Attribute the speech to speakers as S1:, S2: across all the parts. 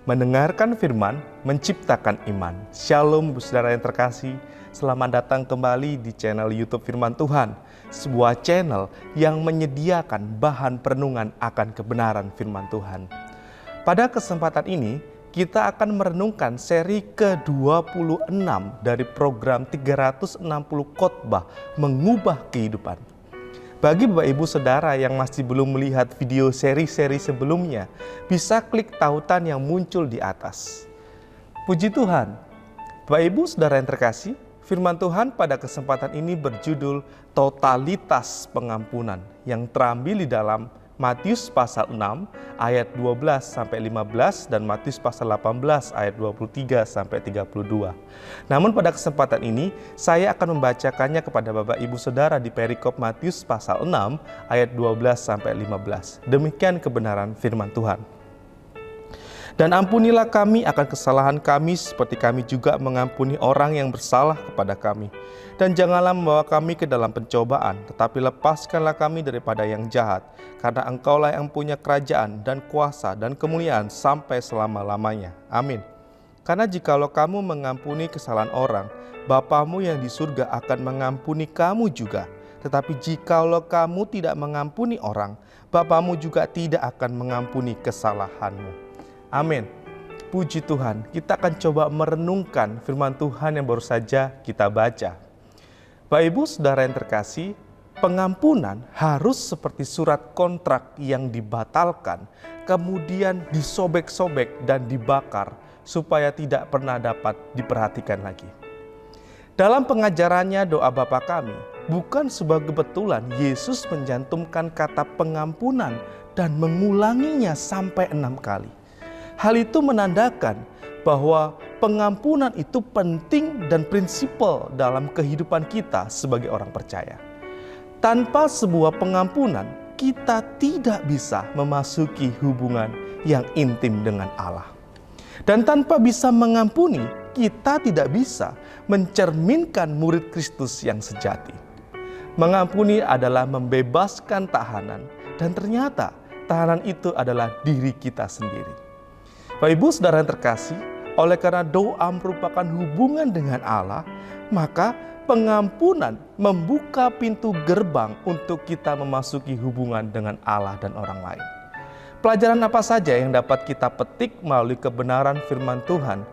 S1: Mendengarkan firman, menciptakan iman. Shalom saudara yang terkasih, selamat datang kembali di channel YouTube Firman Tuhan, sebuah channel yang menyediakan bahan perenungan akan kebenaran firman Tuhan. Pada kesempatan ini, kita akan merenungkan seri ke-26 dari program 360 khotbah mengubah kehidupan. Bagi Bapak Ibu Saudara yang masih belum melihat video seri-seri sebelumnya, bisa klik tautan yang muncul di atas. Puji Tuhan, Bapak Ibu Saudara yang terkasih, firman Tuhan pada kesempatan ini berjudul Totalitas Pengampunan yang terambil di dalam Matius pasal 6 ayat 12-15 dan Matius pasal 18 ayat 23-32. Namun pada kesempatan ini saya akan membacakannya kepada Bapak Ibu Saudara di perikop Matius pasal 6 ayat 12-15. Demikian kebenaran firman Tuhan. Dan ampunilah kami akan kesalahan kami seperti kami juga mengampuni orang yang bersalah kepada kami. Dan janganlah membawa kami ke dalam pencobaan, tetapi lepaskanlah kami daripada yang jahat. Karena Engkaulah yang punya kerajaan dan kuasa dan kemuliaan sampai selama-lamanya. Amin. Karena jikalau kamu mengampuni kesalahan orang, Bapamu yang di surga akan mengampuni kamu juga. Tetapi jikalau kamu tidak mengampuni orang, Bapamu juga tidak akan mengampuni kesalahanmu. Amin. Puji Tuhan, kita akan coba merenungkan firman Tuhan yang baru saja kita baca. Bapak Ibu Saudara yang terkasih, pengampunan harus seperti surat kontrak yang dibatalkan, kemudian disobek-sobek dan dibakar supaya tidak pernah dapat diperhatikan lagi. Dalam pengajarannya doa Bapa kami, bukan sebuah kebetulan Yesus mencantumkan kata pengampunan dan mengulanginya sampai 6 kali. Hal itu menandakan bahwa pengampunan itu penting dan prinsipal dalam kehidupan kita sebagai orang percaya. Tanpa sebuah pengampunan, kita tidak bisa memasuki hubungan yang intim dengan Allah. Dan tanpa bisa mengampuni, kita tidak bisa mencerminkan murid Kristus yang sejati. Mengampuni adalah membebaskan tahanan, dan ternyata tahanan itu adalah diri kita sendiri. Bapak Ibu Saudara yang terkasih, oleh karena doa merupakan hubungan dengan Allah, maka pengampunan membuka pintu gerbang untuk kita memasuki hubungan dengan Allah dan orang lain. Pelajaran apa saja yang dapat kita petik melalui kebenaran firman Tuhan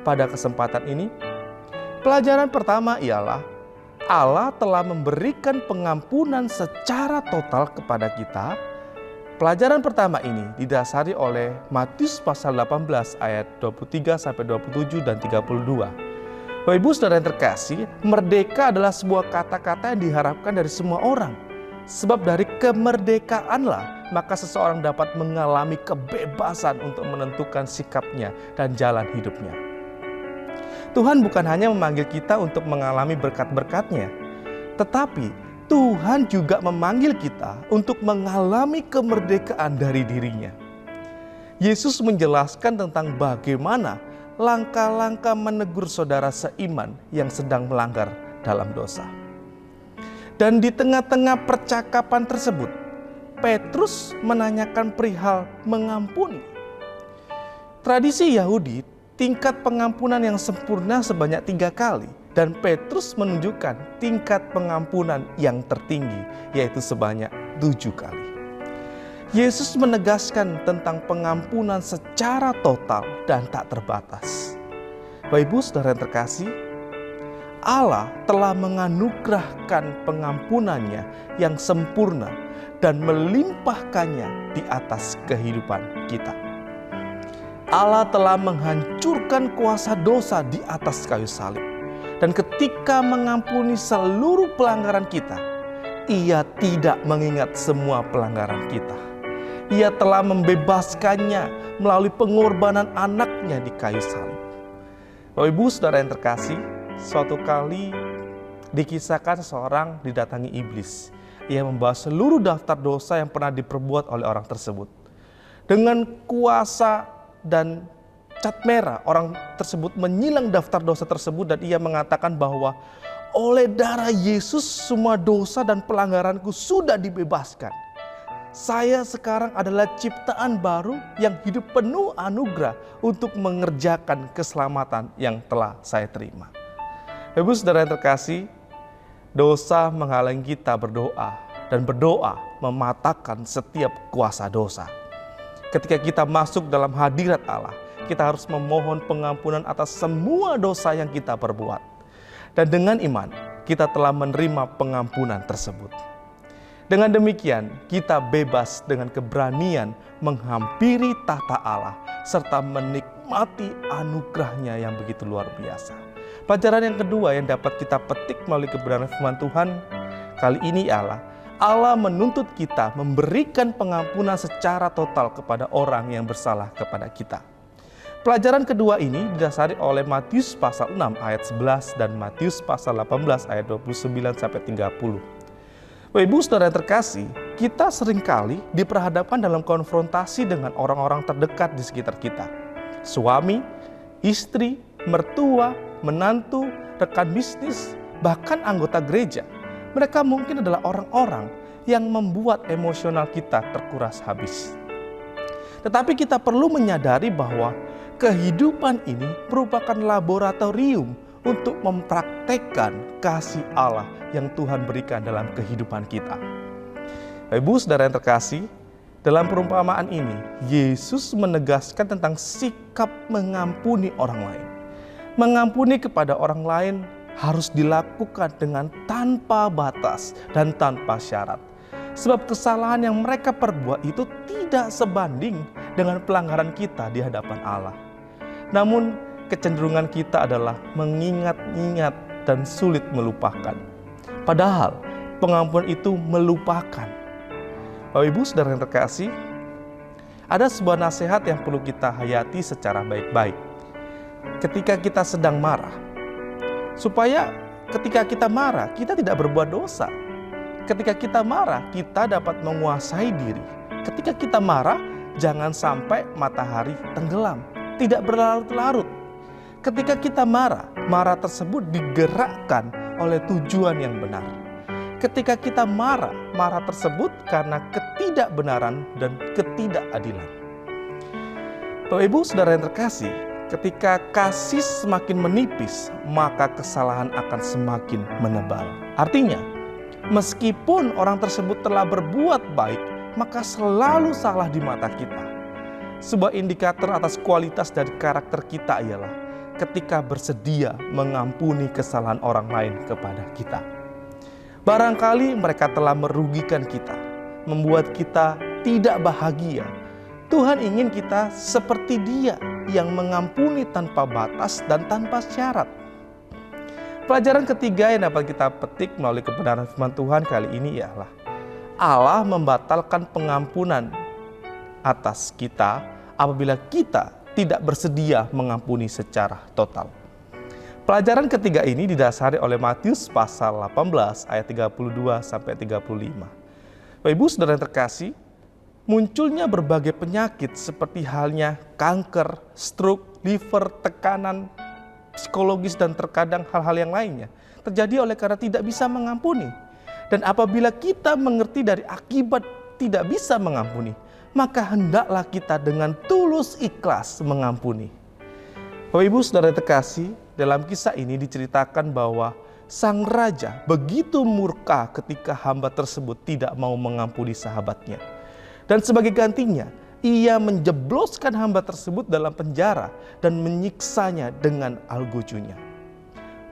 S1: pada kesempatan ini? Pelajaran pertama ialah Allah telah memberikan pengampunan secara total kepada kita. Pelajaran pertama ini didasari oleh Matius pasal 18 ayat 23-27 dan 32. Bapak Ibu Saudara yang terkasih, merdeka adalah sebuah kata-kata yang diharapkan dari semua orang. Sebab dari kemerdekaanlah maka seseorang dapat mengalami kebebasan untuk menentukan sikapnya dan jalan hidupnya. Tuhan bukan hanya memanggil kita untuk mengalami berkat-berkat-Nya, tetapi Tuhan juga memanggil kita untuk mengalami kemerdekaan dari dirinya. Yesus menjelaskan tentang bagaimana langkah-langkah menegur saudara seiman yang sedang melanggar dalam dosa. Dan di tengah-tengah percakapan tersebut, Petrus menanyakan perihal mengampuni. Tradisi Yahudi, tingkat pengampunan yang sempurna sebanyak 3 kali. Dan Petrus menunjukkan tingkat pengampunan yang tertinggi, yaitu sebanyak 7 kali. Yesus menegaskan tentang pengampunan secara total dan tak terbatas. Bapak Ibu Saudara yang terkasih, Allah telah menganugerahkan pengampunannya yang sempurna dan melimpahkannya di atas kehidupan kita. Allah telah menghancurkan kuasa dosa di atas kayu salib. Dan ketika mengampuni seluruh pelanggaran kita, Ia tidak mengingat semua pelanggaran kita. Ia telah membebaskannya melalui pengorbanan anaknya di kayu salib. Bapak Ibu Saudara yang terkasih, suatu kali dikisahkan seseorang didatangi iblis. Ia membawa seluruh daftar dosa yang pernah diperbuat oleh orang tersebut. Dengan kuasa dan cat merah, orang tersebut menyilang daftar dosa tersebut dan ia mengatakan bahwa oleh darah Yesus semua dosa dan pelanggaranku sudah dibebaskan. saya sekarang adalah ciptaan baru yang hidup penuh anugerah untuk mengerjakan keselamatan yang telah saya terima. Ibu saudara yang terkasih, dosa menghalangi kita berdoa, dan berdoa mematahkan setiap kuasa dosa. Ketika kita masuk dalam hadirat Allah, kita harus memohon pengampunan atas semua dosa yang kita perbuat. Dan dengan iman, kita telah menerima pengampunan tersebut. Dengan demikian, kita bebas dengan keberanian menghampiri tahta Allah, serta menikmati anugerahnya yang begitu luar biasa. Pelajaran yang kedua yang dapat kita petik melalui kebenaran firman Tuhan, kali ini Allah menuntut kita memberikan pengampunan secara total kepada orang yang bersalah kepada kita. Pelajaran kedua ini didasari oleh Matius pasal 6 ayat 11 dan Matius pasal 18 ayat 29-30. Ibu saudara yang terkasih, kita seringkali diperhadapkan dalam konfrontasi dengan orang-orang terdekat di sekitar kita. Suami, istri, mertua, menantu, rekan bisnis, bahkan anggota gereja. Mereka mungkin adalah orang-orang yang membuat emosional kita terkuras habis. Tetapi kita perlu menyadari bahwa kehidupan ini merupakan laboratorium untuk mempraktekkan kasih Allah yang Tuhan berikan dalam kehidupan kita. Ibu saudara yang terkasih, dalam perumpamaan ini, Yesus menegaskan tentang sikap mengampuni orang lain. Mengampuni kepada orang lain harus dilakukan dengan tanpa batas dan tanpa syarat. Sebab kesalahan yang mereka perbuat itu tidak sebanding dengan pelanggaran kita di hadapan Allah. Namun kecenderungan kita adalah mengingat-ingat dan sulit melupakan. Padahal pengampunan itu melupakan. Bapak Ibu saudara yang terkasih, ada sebuah nasihat yang perlu kita hayati secara baik-baik. Ketika kita sedang marah, supaya ketika kita marah, kita tidak berbuat dosa. Ketika kita marah, kita dapat menguasai diri. Ketika kita marah, jangan sampai matahari tenggelam, tidak berlarut-larut. Ketika kita marah, marah tersebut digerakkan oleh tujuan yang benar. Ketika kita marah, marah tersebut karena ketidakbenaran dan ketidakadilan. Bapak Ibu saudara yang terkasih, ketika kasih semakin menipis, maka kesalahan akan semakin menebal. Artinya, meskipun orang tersebut telah berbuat baik, maka selalu salah di mata kita. Sebuah indikator atas kualitas dari karakter kita ialah ketika bersedia mengampuni kesalahan orang lain kepada kita. Barangkali mereka telah merugikan kita, membuat kita tidak bahagia. Tuhan ingin kita seperti Dia yang mengampuni tanpa batas dan tanpa syarat. Pelajaran ketiga yang dapat kita petik melalui kebenaran firman Tuhan kali ini ialah Allah membatalkan pengampunan atas kita apabila kita tidak bersedia mengampuni secara total. Pelajaran ketiga ini didasari oleh Matius pasal 18 ayat 32-35. Bapak Ibu saudara yang terkasih, munculnya berbagai penyakit seperti halnya kanker, stroke, liver, tekanan psikologis dan terkadang hal-hal yang lainnya terjadi oleh karena tidak bisa mengampuni. Dan apabila kita mengerti dari akibat tidak bisa mengampuni, maka hendaklah kita dengan tulus ikhlas mengampuni. Bapak Ibu saudara yang terkasih, dalam kisah ini diceritakan bahwa sang raja begitu murka ketika hamba tersebut tidak mau mengampuni sahabatnya. Dan sebagai gantinya, ia menjebloskan hamba tersebut dalam penjara dan menyiksanya dengan algojonya.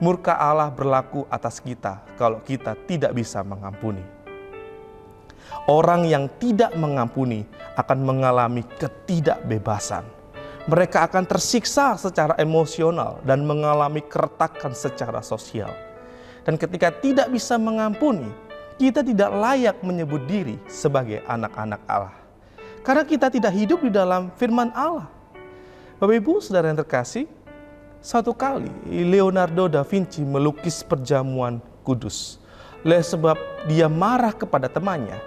S1: Murka Allah berlaku atas kita kalau kita tidak bisa mengampuni. Orang yang tidak mengampuni akan mengalami ketidakbebasan. Mereka akan tersiksa secara emosional dan mengalami keretakan secara sosial. Dan ketika tidak bisa mengampuni, kita tidak layak menyebut diri sebagai anak-anak Allah. Karena kita tidak hidup di dalam firman Allah. Bapak Ibu saudara yang terkasih, satu kali Leonardo da Vinci melukis perjamuan kudus. Oleh sebab dia marah kepada temannya,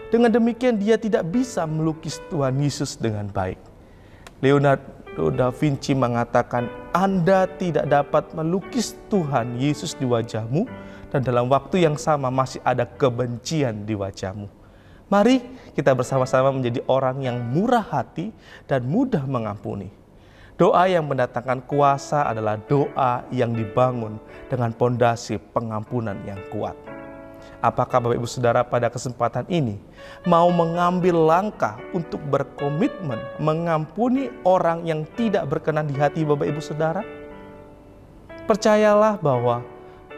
S1: dengan demikian dia tidak bisa melukis Tuhan Yesus dengan baik. Leonardo da Vinci mengatakan, Anda tidak dapat melukis Tuhan Yesus di wajahmu dan dalam waktu yang sama masih ada kebencian di wajahmu. Mari kita bersama-sama menjadi orang yang murah hati dan mudah mengampuni. Doa yang mendatangkan kuasa adalah doa yang dibangun dengan pondasi pengampunan yang kuat. Apakah Bapak Ibu Saudara pada kesempatan ini mau mengambil langkah untuk berkomitmen mengampuni orang yang tidak berkenan di hati Bapak Ibu Saudara? Percayalah bahwa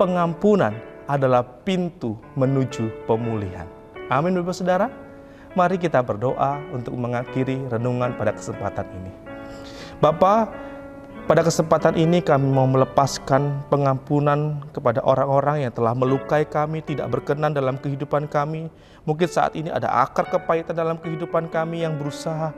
S1: pengampunan adalah pintu menuju pemulihan. Amin Bapak Saudara. Mari kita berdoa untuk mengakhiri renungan pada kesempatan ini. Bapa, pada kesempatan ini kami mau melepaskan pengampunan kepada orang-orang yang telah melukai kami, tidak berkenan dalam kehidupan kami. Mungkin saat ini ada akar kepahitan dalam kehidupan kami yang berusaha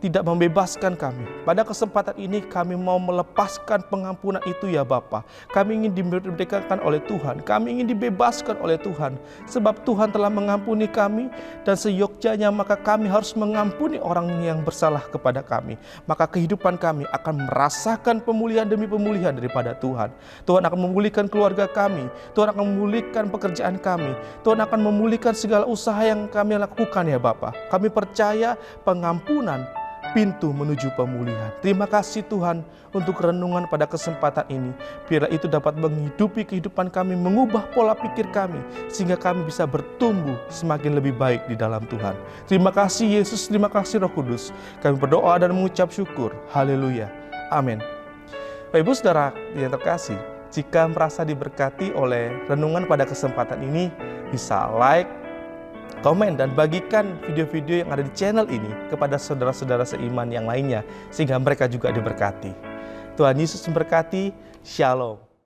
S1: tidak membebaskan kami. Pada kesempatan ini kami mau melepaskan pengampunan itu ya Bapa. Kami ingin dimerdekakan oleh Tuhan. Kami ingin dibebaskan oleh Tuhan. Sebab Tuhan telah mengampuni kami dan seyogyanya maka kami harus mengampuni orang yang bersalah kepada kami. Maka kehidupan kami akan merasakan pemulihan demi pemulihan daripada Tuhan. Tuhan akan memulihkan keluarga kami. Tuhan akan memulihkan pekerjaan kami. Tuhan akan memulihkan segala usaha yang kami lakukan ya Bapa. Kami percaya pengampunan pintu menuju pemulihan. Terima kasih Tuhan untuk renungan pada kesempatan ini. Biarlah itu dapat menghidupi kehidupan kami, mengubah pola pikir kami, sehingga kami bisa bertumbuh semakin lebih baik di dalam Tuhan. Terima kasih Yesus, terima kasih Roh Kudus. Kami berdoa dan mengucap syukur. Haleluya. Amin. Bapak Ibu Saudara yang terkasih, jika merasa diberkati oleh renungan pada kesempatan ini, bisa like, komen dan bagikan video-video yang ada di channel ini kepada saudara-saudara seiman yang lainnya sehingga mereka juga diberkati. Tuhan Yesus memberkati. Shalom.